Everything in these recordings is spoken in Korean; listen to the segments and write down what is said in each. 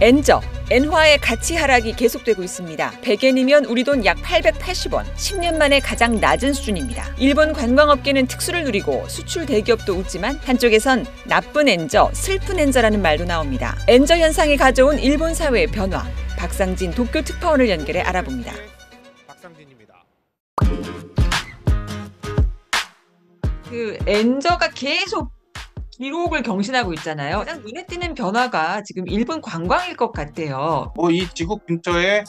엔저, 엔화의 가치 하락이 계속되고 있습니다. 100엔이면 우리 돈 약 880원, 10년 만에 가장 낮은 수준입니다. 일본 관광업계는 특수를 누리고 수출 대기업도 웃지만 한쪽에선 나쁜 엔저, 슬픈 엔저라는 말도 나옵니다. 엔저 현상이 가져온 일본 사회의 변화, 박상진 도쿄 특파원을 연결해 알아봅니다. 박상진입니다. 엔저가 계속 기록을 경신하고 있잖아요. 가장 눈에 띄는 변화가 지금 일본 관광일 것 같아요. 이 지구 근처에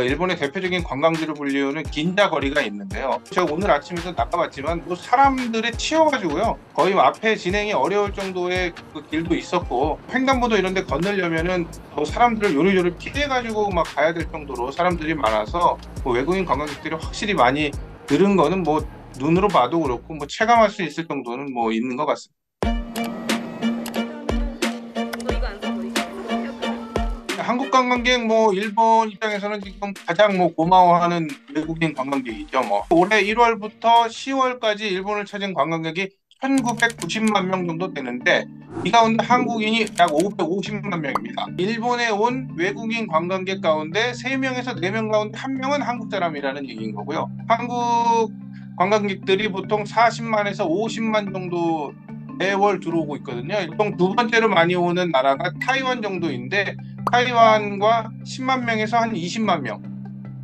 일본의 대표적인 관광지로 불리우는 긴자 거리가 있는데요. 제가 오늘 아침에도 나가봤지만 사람들이 치여가지고요. 거의 앞에 진행이 어려울 정도의 그 길도 있었고, 횡단보도 이런 데 건너려면은 사람들을 요리조리 피해가지고 막 가야 될 정도로 사람들이 많아서 외국인 관광객들이 확실히 많이 늘은 거는 눈으로 봐도 그렇고 체감할 수 있을 정도는 있는 것 같습니다. 한국 관광객 일본 입장에서는 지금 가장 고마워하는 외국인 관광객이죠. 올해 1월부터 10월까지 일본을 찾은 관광객이 1990만 명 정도 되는데, 이 가운데 한국인이 약 550만 명입니다. 일본에 온 외국인 관광객 가운데 3명에서 4명 가운데 1명은 한국 사람이라는 얘기인 거고요. 한국 관광객들이 보통 40만에서 50만 정도 매월 들어오고 있거든요. 보통 두 번째로 많이 오는 나라가 타이완 정도인데, 타이완과 10만 명에서 한 20만 명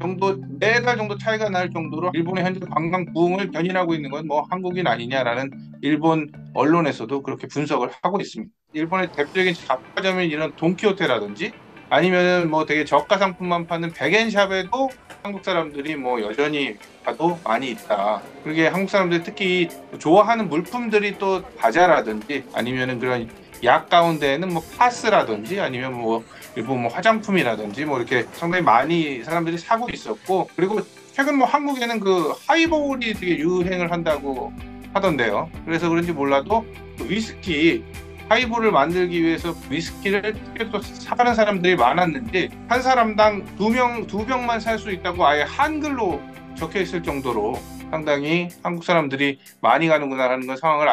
정도 매달 정도 차이가 날 정도로 일본의 현재 관광 부흥을 견인하고 있는 건 한국인 아니냐라는 일본 언론에서도 그렇게 분석을 하고 있습니다. 일본의 대표적인 잡화점인 이런 돈키호테라든지 아니면 되게 저가 상품만 파는 백엔샵에도 한국 사람들이 여전히 가도 많이 있다. 그게 한국 사람들이 특히 좋아하는 물품들이 또 과자라든지 아니면은 그런 약 가운데에는 파스라든지 아니면 일본 화장품이라든지 이렇게 상당히 많이 사람들이 사고 있었고, 그리고 최근 한국에는 그 하이볼이 되게 유행을 한다고 하던데요. 그래서 그런지 몰라도 위스키 하이볼을 만들기 위해서 위스키를 또 사가는 사람들이 많았는지 한 사람당 두 병만 살 수 있다고 아예 한글로 적혀 있을 정도로 상당히 한국 사람들이 많이 가는구나라는 걸 상황을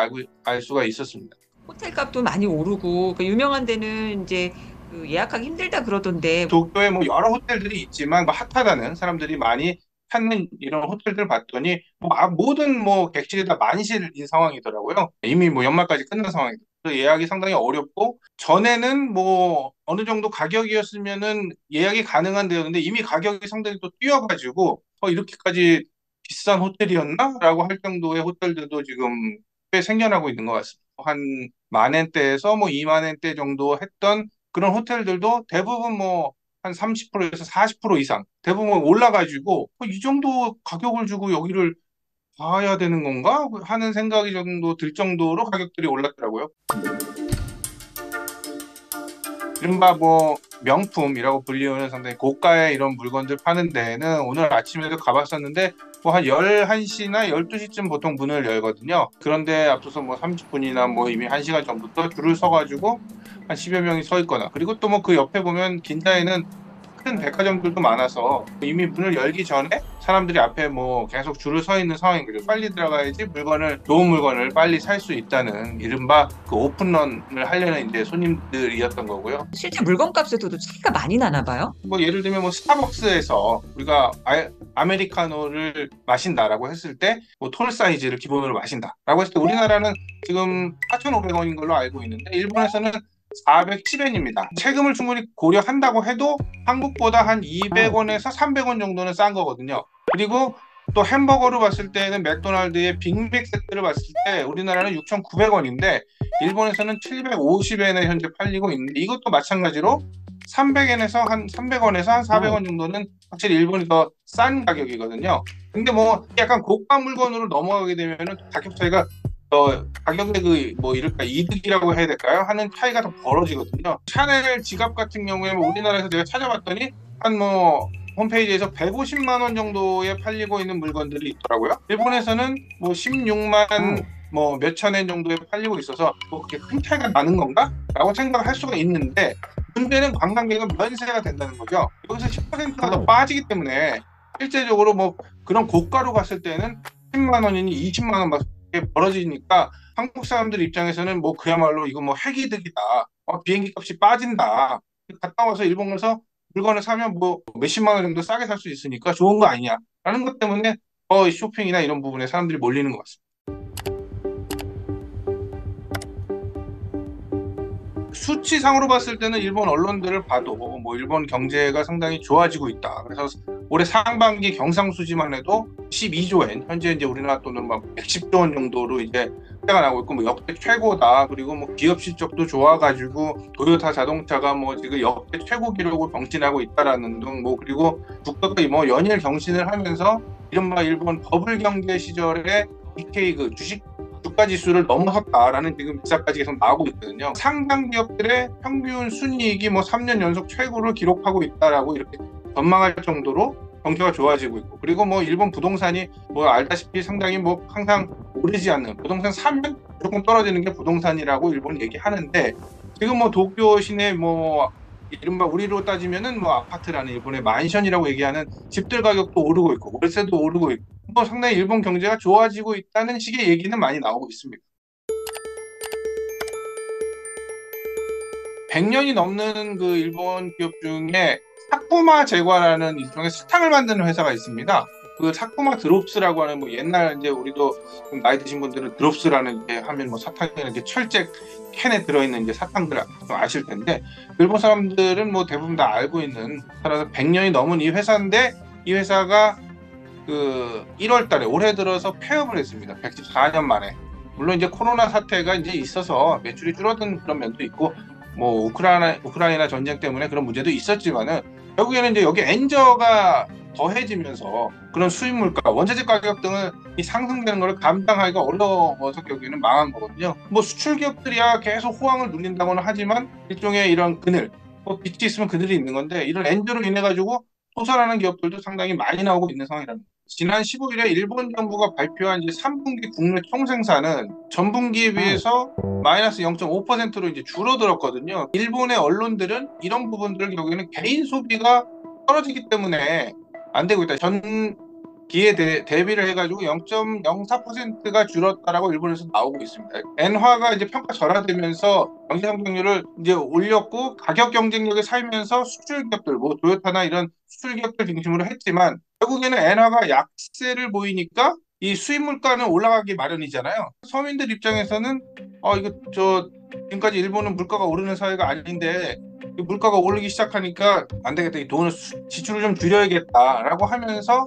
알 수가 있었습니다. 호텔 값도 많이 오르고 유명한 데는 이제 예약하기 힘들다 그러던데. 도쿄에 여러 호텔들이 있지만 핫하다는 사람들이 많이 찾는 이런 호텔들 봤더니 모든 객실이 다 만실인 상황이더라고요. 이미 연말까지 끝난 상황이고 예약이 상당히 어렵고, 전에는 어느 정도 가격이었으면은 예약이 가능한 데였는데 이미 가격이 상당히 또 뛰어가지고 이렇게까지 비싼 호텔이었나? 라고 할 정도의 호텔들도 지금 꽤 생겨나고 있는 것 같습니다. 한 10,000엔대에서 20,000엔대 정도 했던 그런 호텔들도 대부분 한 30%에서 40% 이상 대부분 올라가지고 이 정도 가격을 주고 여기를 가야 되는 건가 하는 생각이 정도 들 정도로 가격들이 올랐더라고요. 이른바 명품이라고 불리우는 상당히 고가의 이런 물건들 파는 데에는 오늘 아침에도 가봤었는데 한 11시나 12시쯤 보통 문을 열거든요. 그런데 앞서서 30분이나 이미 1시간 전부터 줄을 서가지고 한 10여 명이 서 있거나, 그리고 또 그 옆에 보면 긴자에는 큰 백화점들도 많아서 이미 문을 열기 전에 사람들이 앞에 계속 줄을 서 있는 상황인 거죠. 빨리 들어가야지 좋은 물건을 빨리 살 수 있다는 이른바 그 오픈런을 하려는 이제 손님들이었던 거고요. 실제 물건값에도 차이가 많이 나나 봐요? 예를 들면 스타벅스에서 우리가 아메리카노를 마신다라고 했을 때 톨 사이즈를 기본으로 마신다라고 했을 때 우리나라는 지금 4,500원인 걸로 알고 있는데 일본에서는 410엔입니다. 세금을 충분히 고려한다고 해도 한국보다 한 200원에서 300원 정도는 싼 거거든요. 그리고 또 햄버거로 봤을 때는 맥도날드의 빅맥 세트를 봤을 때 우리나라는 6,900원인데 일본에서는 750엔에 현재 팔리고 있는데, 이것도 마찬가지로 300엔에서 한 300원에서 한 400원 정도는 확실히 일본이 더 싼 가격이거든요. 근데 약간 고가 물건으로 넘어가게 되면은 가격 차이가 가격의 이럴까 이득이라고 해야 될까요? 하는 차이가 더 벌어지거든요. 샤넬 지갑 같은 경우에 우리나라에서 제가 찾아봤더니 한 홈페이지에서 150만 원 정도에 팔리고 있는 물건들이 있더라고요. 일본에서는 16만 몇천 엔 정도에 팔리고 있어서 그렇게 큰 차이가 나는 건가? 라고 생각을 할 수가 있는데, 문제는 관광객은 면세가 된다는 거죠. 여기서 10%가 더 빠지기 때문에 실제적으로 그런 고가로 갔을 때는 10만 원이니 20만 원 벌어지니까 한국 사람들 입장에서는 그야말로 이거 획이득이다. 비행기 값이 빠진다. 갔다 와서 일본 가서 물건을 사면 뭐 몇십만 원 정도 싸게 살 수 있으니까 좋은 거 아니냐라는 것 때문에 쇼핑이나 이런 부분에 사람들이 몰리는 것 같습니다. 수치상으로 봤을 때는 일본 언론들을 봐도 뭐 일본 경제가 상당히 좋아지고 있다. 그래서 올해 상반기 경상수지만 해도 12조 엔, 현재 이제 우리나라 돈으로 막 110조 원 정도로 이제 가 나오고 있고, 뭐 역대 최고다. 그리고 뭐 기업 실적도 좋아가지고 도요타 자동차가 뭐 지금 역대 최고 기록을 경신하고 있다라는 등, 뭐 그리고 주가가 뭐 연일 경신을 하면서 이른바 일본 버블 경제 시절에 니케이 그 주식 주가 지수를 넘어섰다라는 지금 기사까지 계속 나오고 있거든요. 상장 기업들의 평균 순이익이 뭐 3년 연속 최고를 기록하고 있다라고 이렇게 전망할 정도로 경제가 좋아지고 있고, 그리고 뭐 일본 부동산이 뭐 알다시피 상당히 뭐 항상 오르지 않는, 부동산 사면 조금 떨어지는 게 부동산이라고 일본 얘기하는데, 지금 뭐 도쿄 시내 뭐 이른바 우리로 따지면은 뭐 아파트라는 일본의 만션이라고 얘기하는 집들 가격도 오르고 있고 월세도 오르고 있고, 뭐 상당히 일본 경제가 좋아지고 있다는 식의 얘기는 많이 나오고 있습니다. 100년이 넘는 그 일본 기업 중에 사쿠마 제과라는 일종의 사탕을 만드는 회사가 있습니다. 그 사쿠마 드롭스라고 하는, 뭐 옛날 이제 우리도 좀 나이 드신 분들은 드롭스라는 게 하면 뭐 사탕이나 이제 철제 캔에 들어있는 이제 사탕들 좀 아실 텐데, 일본 사람들은 뭐 대부분 다 알고 있는, 따라서 100년이 넘은 이 회사인데, 이 회사가 그 1월 달에 올해 들어서 폐업을 했습니다. 114년 만에. 물론 이제 코로나 사태가 이제 있어서 매출이 줄어든 그런 면도 있고, 뭐 우크라이나 전쟁 때문에 그런 문제도 있었지만은, 결국에는 이제 여기 엔저가 더해지면서 그런 수입 물가, 원자재 가격 등은 이 상승되는 것을 감당하기가 어려워서 결국에는 망한 거거든요. 뭐 수출 기업들이야 계속 호황을 누린다고는 하지만 일종의 이런 그늘, 뭐 빛이 있으면 그늘이 있는 건데, 이런 엔저로 인해 가지고 소설하는 기업들도 상당히 많이 나오고 있는 상황이랍니다. 지난 15일에 일본 정부가 발표한 이제 3분기 국내 총생산은 전분기에 비해서 마이너스 0.5%로 이제 줄어들었거든요. 일본의 언론들은 이런 부분들을 결국에는 개인 소비가 떨어지기 때문에 안 되고 있다, 전기에 대비를 해가지고 0.04%가 줄었다라고 일본에서 나오고 있습니다. 엔화가 이제 평가 절하되면서 경제 성장률을 이제 올렸고, 가격 경쟁력에 살면서 수출 기업들, 뭐 토요타나 이런 수출 기업들 중심으로 했지만, 결국에는 엔화가 약세를 보이니까 이 수입 물가는 올라가기 마련이잖아요. 서민들 입장에서는 이거 지금까지 일본은 물가가 오르는 사회가 아닌데 물가가 오르기 시작하니까 안 되겠다, 이 돈을 지출을 좀 줄여야겠다라고 하면서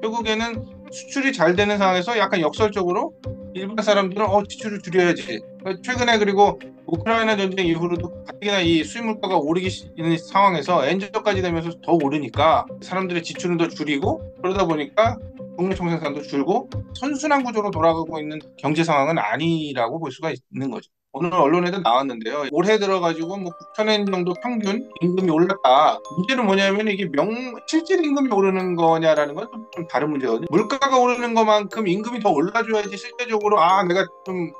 결국에는 수출이 잘 되는 상황에서 약간 역설적으로 일반 사람들은 지출을 줄여야지. 최근에 그리고 우크라이나 전쟁 이후로도 가뜩이나 이 수입 물가가 오르기 있는 상황에서 엔저까지 되면서 더 오르니까 사람들의 지출은 더 줄이고, 그러다 보니까 국내 총생산도 줄고 선순환 구조로 돌아가고 있는 경제 상황은 아니라고 볼 수가 있는 거죠. 오늘 언론에도 나왔는데요. 올해 들어가지고 뭐 9,000엔 정도 평균 임금이 올랐다. 문제는 뭐냐면 이게 실질 임금이 오르는 거냐라는 건 좀 다른 문제거든요. 물가가 오르는 것만큼 임금이 더 올라줘야지 실제적으로 내가 좀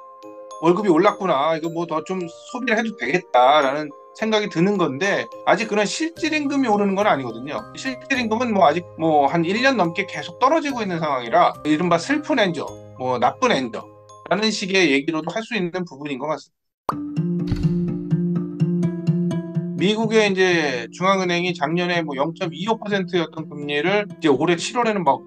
월급이 올랐구나, 이거 뭐 더 좀 소비를 해도 되겠다라는 생각이 드는 건데, 아직 그런 실질 임금이 오르는 건 아니거든요. 실질 임금은 뭐 아직 뭐 한 1년 넘게 계속 떨어지고 있는 상황이라, 이른바 슬픈 엔저, 뭐 나쁜 엔저라는 식의 얘기로도 할 수 있는 부분인 것 같습니다. 미국의 이제 중앙은행이 작년에 뭐 0.25%였던 금리를 이제 올해 7월에는 막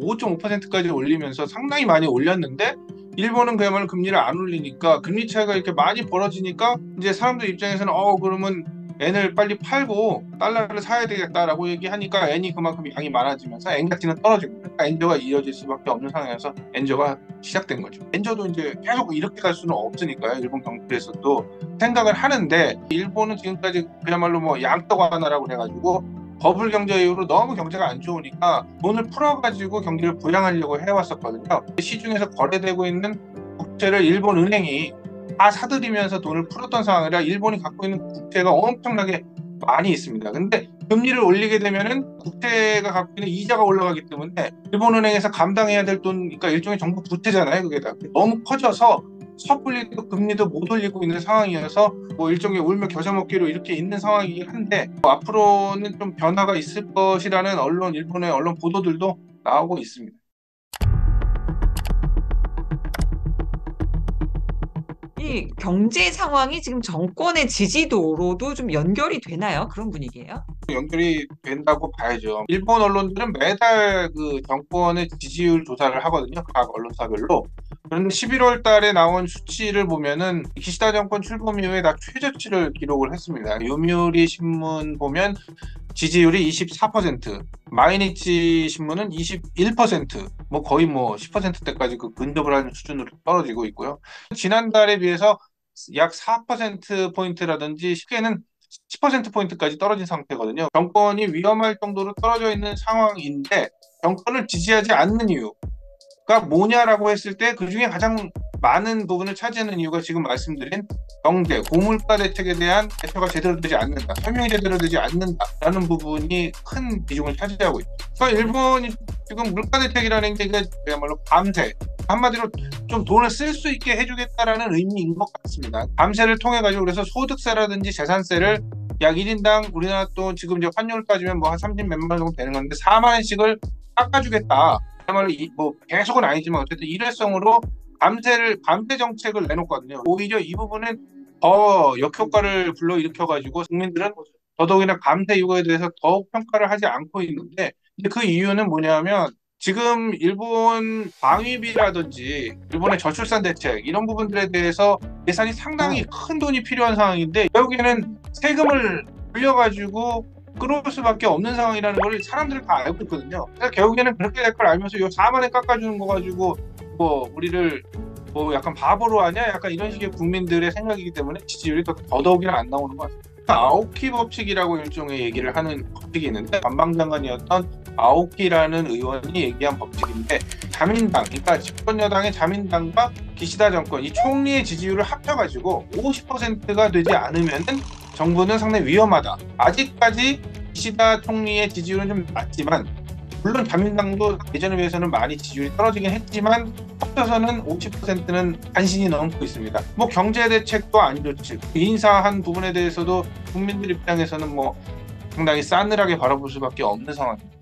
5.5%까지 올리면서 상당히 많이 올렸는데, 일본은 그야말로 금리를 안 올리니까 금리 차이가 이렇게 많이 벌어지니까 이제 사람들 입장에서는 그러면 엔을 빨리 팔고 달러를 사야 되겠다라고 얘기하니까 엔이 그만큼 양이 많아지면서 엔 가치는 떨어지고, 그러니까 엔저가 이어질 수밖에 없는 상황에서 엔저가 시작된 거죠. 엔저도 이제 계속 이렇게 갈 수는 없으니까요. 일본 경제에서도 생각을 하는데, 일본은 지금까지 그야말로 뭐 양떡 하나라고 해가지고 버블 경제 이후로 너무 경제가 안 좋으니까 돈을 풀어가지고 경기를 부양하려고 해왔었거든요. 시중에서 거래되고 있는 국채를 일본 은행이 다 사들이면서 돈을 풀었던 상황이라 일본이 갖고 있는 국채가 엄청나게 많이 있습니다. 근데 금리를 올리게 되면은 국채가 갖고 있는 이자가 올라가기 때문에 일본은행에서 감당해야 될 돈, 그러니까 일종의 정부 부채잖아요. 그게 다 너무 커져서 섣불리도 금리도 못 올리고 있는 상황이어서 뭐 일종의 울며 겨자 먹기로 이렇게 있는 상황이긴 한데, 앞으로는 좀 변화가 있을 것이라는 일본의 언론 보도들도 나오고 있습니다. 이 경제 상황이 지금 정권의 지지도로도 좀 연결이 되나요? 그런 분위기예요? 연결이 된다고 봐야죠. 일본 언론들은 매달 그 정권의 지지율 조사를 하거든요. 각 언론사별로. 그런데 11월 달에 나온 수치를 보면은 기시다 정권 출범 이후에 다 최저치를 기록을 했습니다. 요미우리 신문 보면 지지율이 24%, 마이니치 신문은 21%, 뭐 거의 뭐 10%대까지 그 근접을 하는 수준으로 떨어지고 있고요. 지난달에 비해서 약 4%포인트라든지 쉽게는 10%포인트까지 떨어진 상태거든요. 정권이 위험할 정도로 떨어져 있는 상황인데 정권을 지지하지 않는 이유가 뭐냐라고 했을 때 그중에 가장 많은 부분을 차지하는 이유가 지금 말씀드린 경제, 고물가 대책에 대한 대처가 제대로 되지 않는다, 설명이 제대로 되지 않는다라는 부분이 큰 비중을 차지하고 있죠. 그래서 일본이 지금 물가 대책이라는 게 그야말로 감세, 한마디로 좀 돈을 쓸 수 있게 해주겠다라는 의미인 것 같습니다. 감세를 통해 가지고 그래서 소득세라든지 재산세를 약 1인당 우리나라 또 지금 이제 환율 따지면 뭐 한 30 몇만 원 정도 되는 건데 4만 원씩을 깎아주겠다. 그야말로 뭐 계속은 아니지만 어쨌든 일회성으로 감세 정책을 내놓거든요. 오히려 이 부분은 더 역효과를 불러일으켜가지고 국민들은 더더욱이나 감세 이유에 대해서 더욱 평가를 하지 않고 있는데 그 이유는 뭐냐면 지금 일본 방위비라든지 일본의 저출산 대책 이런 부분들에 대해서 예산이 상당히 큰 돈이 필요한 상황인데 결국에는 세금을 올려가지고 끌어올 수밖에 없는 상황이라는 걸 사람들은 다 알고 있거든요. 그래서 결국에는 그렇게 될 걸 알면서 요 4만에 깎아주는 거 가지고 뭐 우리를 뭐 약간 바보로 하냐 약간 이런 식의 국민들의 생각이기 때문에 지지율이 더더욱이나 안 나오는 것 같아요. 아오키 법칙이라고 일종의 얘기를 하는 법칙이 있는데 관방장관이었던 아오키라는 의원이 얘기한 법칙인데 자민당, 그러니까 집권여당의 자민당과 기시다 정권 이 총리의 지지율을 합쳐가지고 50%가 되지 않으면은 정부는 상당히 위험하다. 아직까지 기시다 총리의 지지율은 좀 낮지만 물론 자민당도 예전에 비해서는 많이 지지율이 떨어지긴 했지만 합쳐서는 50%는 간신히 넘고 있습니다. 뭐 경제 대책도 안 좋지. 인사한 부분에 대해서도 국민들 입장에서는 뭐 상당히 싸늘하게 바라볼 수밖에 없는 상황입니다.